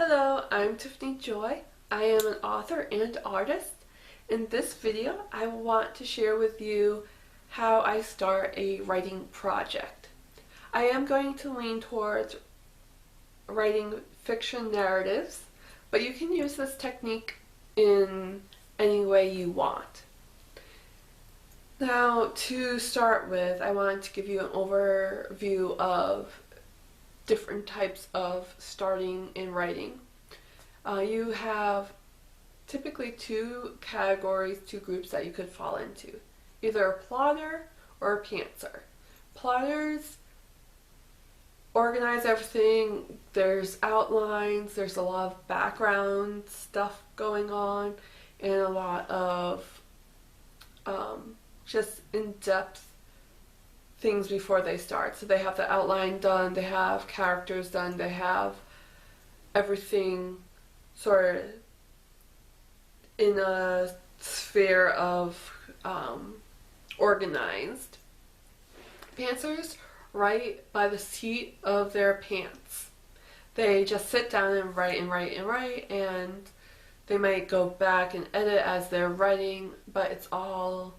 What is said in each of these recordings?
Hello, I'm Tiffany Joy. I am an author and artist. In this video, I want to share with you how I start a writing project. I am going to lean towards writing fiction narratives, but you can use this technique in any way you want. Now, to start with, I want to give you an overview of different types of starting in writing. You have typically two categories, two groups that you could fall into. Either a plotter or a pantser. Plotters organize everything, there's outlines, there's a lot of background stuff going on, and a lot of just in-depth things before they start. So they have the outline done, they have characters done, they have everything sort of in a sphere of organized. Pantsers write by the seat of their pants. They just sit down and write and write and write, and they might go back and edit as they're writing, but it's all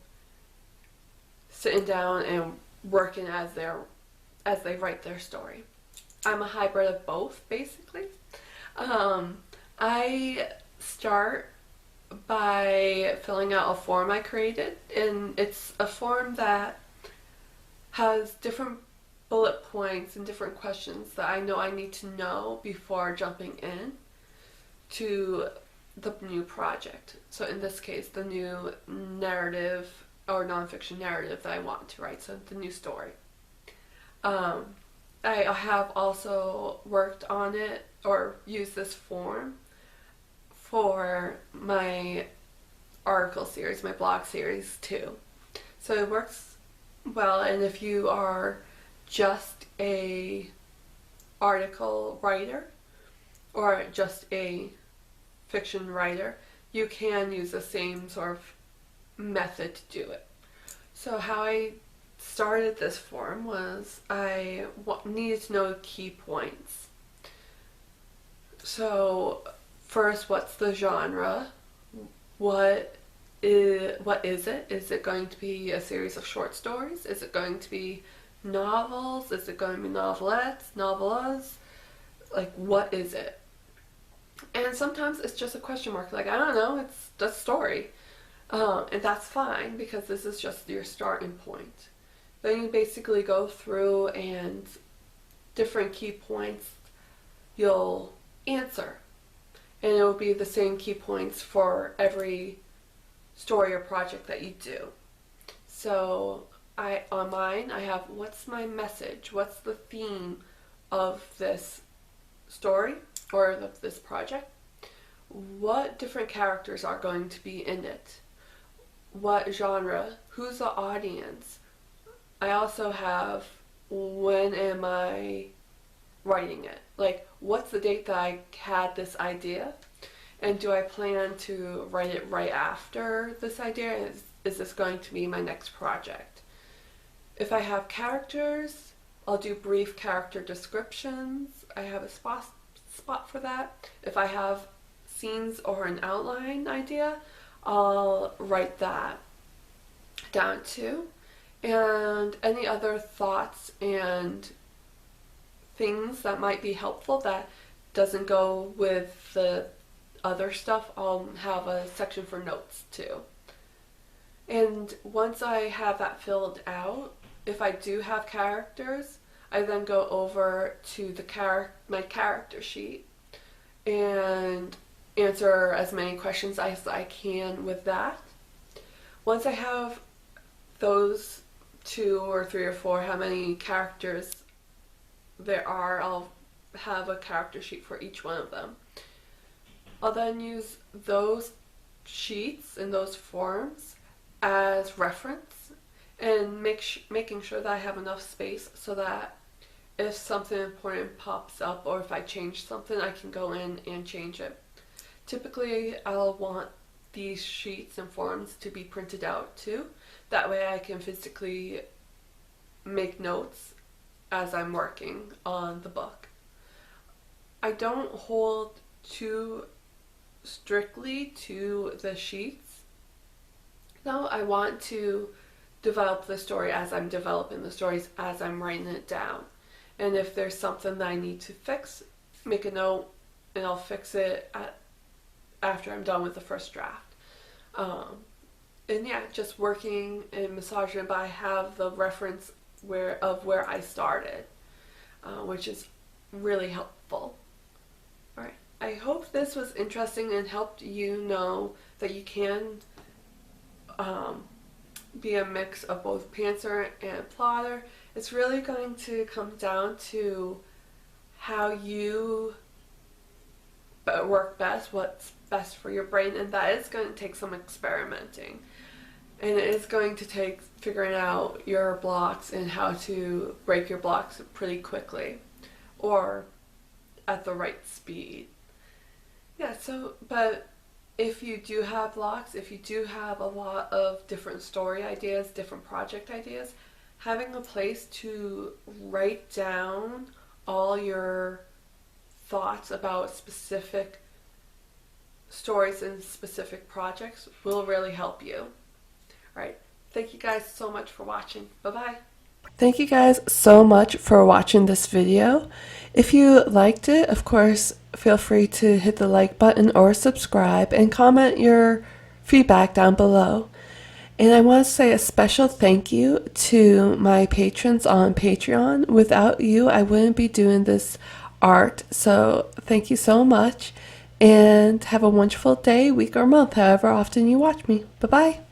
sitting down and working as they write their story. I'm a hybrid of both, basically. I start by filling out a form I created, and it's a form that has different bullet points and different questions that I know I need to know before jumping in to the new project. So in this case, the new narrative or nonfiction narrative that I want to write, so the new story. I have also worked on it or used this form for my article series, my blog series too. So it works well, and if you are just a article writer or just a fiction writer, you can use the same sort of method to do it. So how I started this form was I needed to know key points. So first, what's the genre? What is it? Is it going to be a series of short stories? Is it going to be novels? Is it going to be novelettes, novellas? Like, what is it? And sometimes it's just a question mark. Like, I don't know, it's a story. And that's fine, because this is just your starting point. Then you basically go through, and different key points you'll answer. And it will be the same key points for every story or project that you do. So on mine, I have, what's my message? What's the theme of this story or of this project? What different characters are going to be in it? What genre? Who's the audience? I also have, when am I writing it? Like, what's the date that I had this idea? And do I plan to write it right after this idea? Is this going to be my next project? If I have characters, I'll do brief character descriptions. I have a spot for that. If I have scenes or an outline idea, I'll write that down too. And any other thoughts and things that might be helpful that doesn't go with the other stuff, I'll have a section for notes too. And once I have that filled out, if I do have characters, I then go over to my character sheet and answer as many questions as I can with that. Once I have those 2 or 3 or 4, how many characters there are, I'll have a character sheet for each one of them. I'll then use those sheets and those forms as reference, and making sure that I have enough space so that if something important pops up or if I change something, I can go in and change it. Typically, I'll want these sheets and forms to be printed out too. That way I can physically make notes as I'm working on the book. I don't hold too strictly to the sheets. No, I want to develop the story as I'm developing the stories, as I'm writing it down. And if there's something that I need to fix, make a note and I'll fix it after I'm done with the first draft. And yeah, just working and massaging it, but I have the reference where I started, which is really helpful. All right. I hope this was interesting and helped you know that you can be a mix of both pantser and plotter. It's really going to come down to how you work best, what's best for your brain, and that is going to take some experimenting. And it is going to take figuring out your blocks and how to break your blocks pretty quickly or at the right speed. Yeah, but if you do have blocks, if you do have a lot of different story ideas, different project ideas, having a place to write down all your thoughts about specific stories and specific projects will really help you. All right. Thank you guys so much for watching. Bye-bye. Thank you guys so much for watching this video. If you liked it, of course, feel free to hit the like button or subscribe and comment your feedback down below. And I want to say a special thank you to my patrons on Patreon. Without you, I wouldn't be doing this art. So thank you so much and have a wonderful day, week, or month, however often you watch me. Bye-bye.